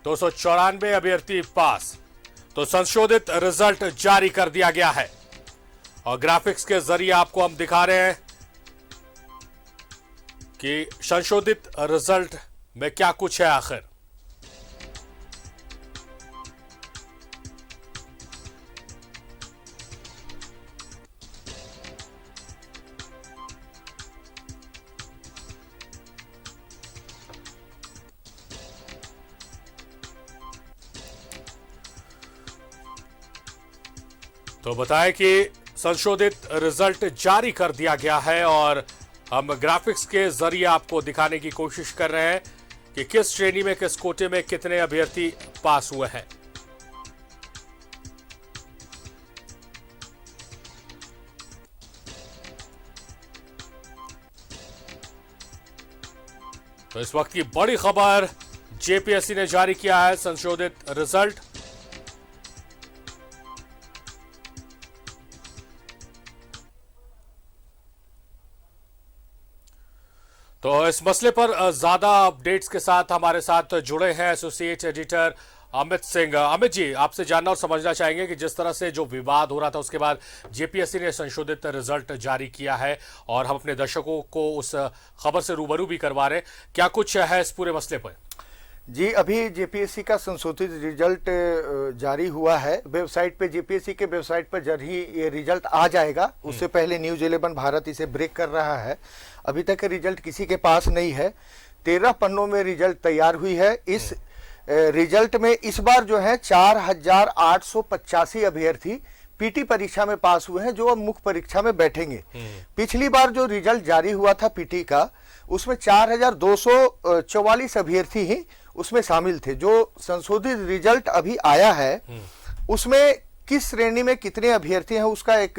294 अभ्यर्थी पास। तो संशोधित रिजल्ट जारी कर दिया गया है और ग्राफिक्स के जरिए आपको हम दिखा रहे हैं कि संशोधित रिजल्ट में क्या कुछ है आखिर। तो बताएं कि संशोधित रिजल्ट जारी कर दिया गया है और हम ग्राफिक्स के जरिए आपको दिखाने की कोशिश कर रहे हैं कि किस श्रेणी में, किस कोटे में कितने अभ्यर्थी पास हुए हैं। तो इस वक्त की बड़ी खबर, जेपीएससी ने जारी किया है संशोधित रिजल्ट। तो इस मसले पर ज्यादा अपडेट्स के साथ हमारे साथ जुड़े हैं एसोसिएट एडिटर अमित सिंह। अमित जी, आपसे जानना और समझना चाहेंगे कि जिस तरह से जो विवाद हो रहा था उसके बाद जेपीएससी ने संशोधित रिजल्ट जारी किया है और हम अपने दर्शकों को उस खबर से रूबरू भी करवा रहे हैं, क्या कुछ है इस पूरे मसले पर? जी, अभी जेपीएससी का संशोधित रिजल्ट जारी हुआ है। वेबसाइट पे, जेपीएससी के वेबसाइट पर जल्द ही ये रिजल्ट आ जाएगा। उससे पहले न्यूज 11 भारत इसे ब्रेक कर रहा है। अभी तक रिजल्ट किसी के पास नहीं है। 13 पन्नों में रिजल्ट तैयार हुई है। इस रिजल्ट में इस बार जो है 4885 अभ्यर्थी पीटी परीक्षा में पास हुए हैं, जो अब मुख्य परीक्षा में बैठेंगे। पिछली बार जो रिजल्ट जारी हुआ था पीटी का, उसमें 4244 अभ्यर्थी ही उसमें शामिल थे। जो संशोधित रिजल्ट अभी आया है उसमें किस श्रेणी में कितने अभ्यर्थी हैं उसका एक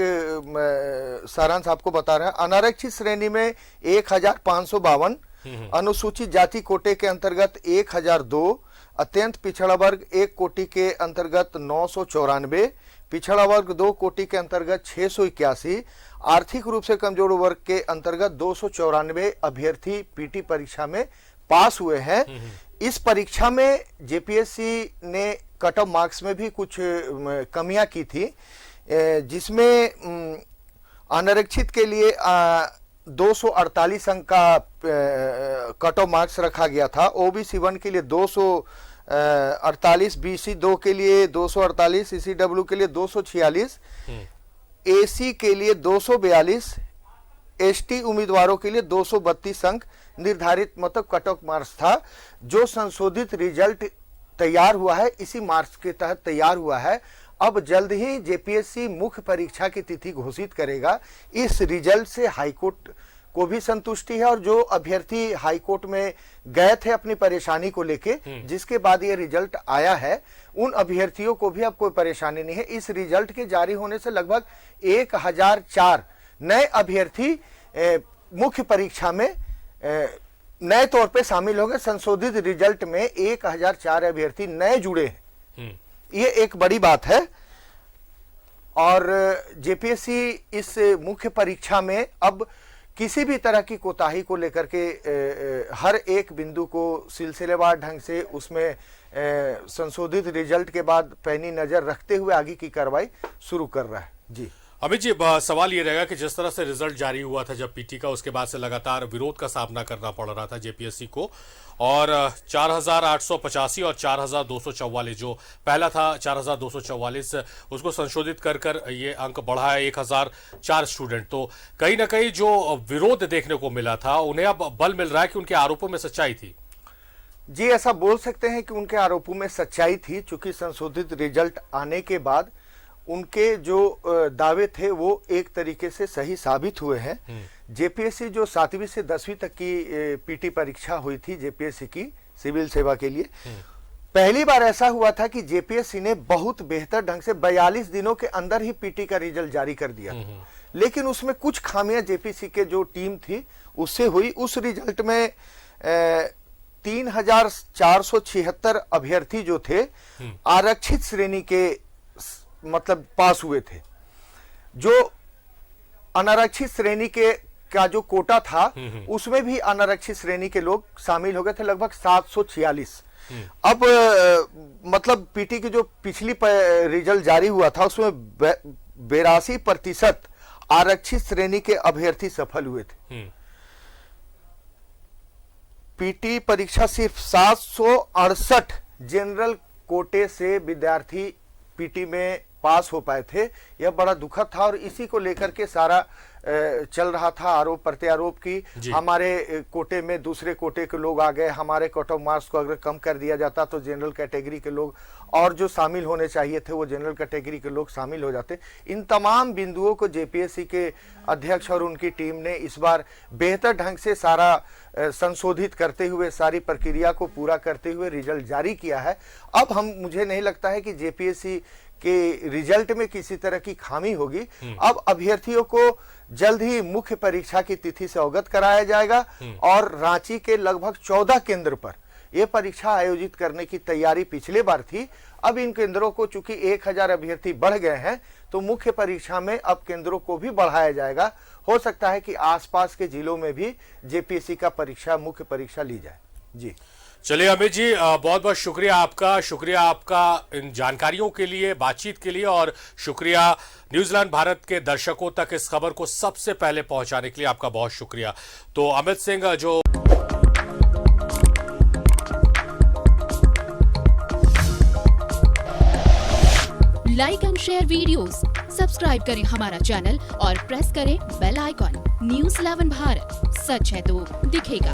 सारांश आपको बता रहे हैं। अनारक्षित श्रेणी में 1552, अनुसूचित जाति कोटे के अंतर्गत 1002, अत्यंत पिछड़ा वर्ग 1 कोटि के अंतर्गत 994, पिछड़ा वर्ग 2 कोटि के अंतर्गत 681, आर्थिक रूप से कमजोर वर्ग के अंतर्गत 294 अभ्यर्थी पीटी परीक्षा में पास हुए हैं। इस परीक्षा में जेपीएससी ने कट ऑफ मार्क्स में भी कुछ कमियां की थी, जिसमें अनारक्षित के लिए 248 अंक का कट ऑफ मार्क्स रखा गया था। ओबीसी 1 के लिए 248, बीसी 2 के लिए 248, सीसीडब्ल्यू के लिए 246, एसी के लिए 242, एसटी उम्मीदवारों के लिए 232 अंक निर्धारित मतलब कट ऑफ मार्क्स था। जो संशोधित रिजल्ट तैयार हुआ है इसी मार्क्स के तहत तैयार हुआ है। अब जल्द ही जेपीएससी मुख्य परीक्षा की तिथि घोषित करेगा। इस रिजल्ट से हाईकोर्ट को भी संतुष्टि है और जो अभ्यर्थी हाईकोर्ट में गए थे अपनी परेशानी को लेके, जिसके बाद ये रिजल्ट आया है, उन अभ्यर्थियों को भी अब कोई परेशानी नहीं है। इस रिजल्ट के जारी होने से लगभग 1004 नए अभ्यर्थी मुख्य परीक्षा में नए तौर पे शामिल हो गए। संशोधित रिजल्ट में 1004 अभ्यर्थी नए जुड़े हैं, ये एक बड़ी बात है। और जेपीएससी इस मुख्य परीक्षा में अब किसी भी तरह की कोताही को लेकर के हर एक बिंदु को सिलसिलेवार ढंग से उसमें संशोधित रिजल्ट के बाद पैनी नजर रखते हुए आगे की कार्रवाई शुरू कर रहा है। जी अमित जी, सवाल ये रहेगा कि जिस तरह से रिजल्ट जारी हुआ था जब पीटी का, उसके बाद से लगातार विरोध का सामना करना पड़ रहा था जेपीएससी को, और 4885 और 4244, जो पहला था 4244, उसको संशोधित कर ये अंक बढ़ा है 1004 स्टूडेंट। तो कहीं ना कहीं जो विरोध देखने को मिला था, उन्हें अब बल मिल रहा है कि उनके आरोपों में सच्चाई थी। जी, ऐसा बोल सकते हैं कि उनके आरोपों में सच्चाई थी, चूंकि संशोधित रिजल्ट आने के बाद उनके जो दावे थे वो एक तरीके से सही साबित हुए हैं। जेपीएससी जो 7वीं से 10वीं तक की पीटी परीक्षा हुई थी जेपीएससी की सिविल सेवा के लिए, पहली बार ऐसा हुआ था कि जेपीएससी ने बहुत बेहतर ढंग से 42 दिनों के अंदर ही पीटी का रिजल्ट जारी कर दिया। लेकिन उसमें कुछ खामियां जेपीएससी के जो टीम थी उससे हुई। उस रिजल्ट में 3476 अभ्यर्थी जो थे आरक्षित श्रेणी के मतलब पास हुए थे। जो अनारक्षित श्रेणी के का जो कोटा था उसमें भी अनारक्षित श्रेणी के लोग शामिल हो गए थे, लगभग 746। अब मतलब पीटी की जो पिछली रिजल्ट जारी हुआ था उसमें 82% आरक्षित श्रेणी के अभ्यर्थी सफल हुए थे। पीटी परीक्षा सिर्फ 768 जनरल कोटे से विद्यार्थी पीटी में पास हो पाए थे। यह बड़ा दुखद था और इसी को लेकर के सारा चल रहा था आरोप प्रत्यारोप की हमारे कोटे में दूसरे कोटे के लोग आ गए, हमारे कट ऑफ मार्क्स को अगर कम कर दिया जाता तो जनरल कैटेगरी के लोग और जो शामिल होने चाहिए थे वो जनरल कैटेगरी के लोग शामिल हो जाते। इन तमाम बिंदुओं को जेपीएससी के अध्यक्ष और उनकी टीम ने इस बार बेहतर ढंग से सारा संशोधित करते हुए सारी प्रक्रिया को पूरा करते हुए रिजल्ट जारी किया है। अब मुझे नहीं लगता है कि जेपीएससी के रिजल्ट में किसी तरह की खामी होगी। अब अभ्यर्थियों को जल्द ही मुख्य परीक्षा की तिथि से अवगत कराया जाएगा और रांची के लगभग 14 केंद्र पर यह परीक्षा आयोजित करने की तैयारी पिछले बार थी। अब इन केंद्रों को चूंकि 1000 अभ्यर्थी बढ़ गए हैं तो मुख्य परीक्षा में अब केंद्रों को भी बढ़ाया जाएगा। हो सकता है कि आसपास के जिलों में भी जेपीएससी का मुख्य परीक्षा ली जाए। जी चलिए अमित जी, बहुत बहुत शुक्रिया आपका इन जानकारियों के लिए, बातचीत के लिए, और शुक्रिया न्यूजीलैंड भारत के दर्शकों तक इस खबर को सबसे पहले पहुंचाने के लिए आपका बहुत शुक्रिया। तो अमित सिंह जो like and share videos, subscribe करें हमारा चैनल और प्रेस करें बेल आइकॉन। न्यूज़ 11 भारत, सच है तो दिखेगा।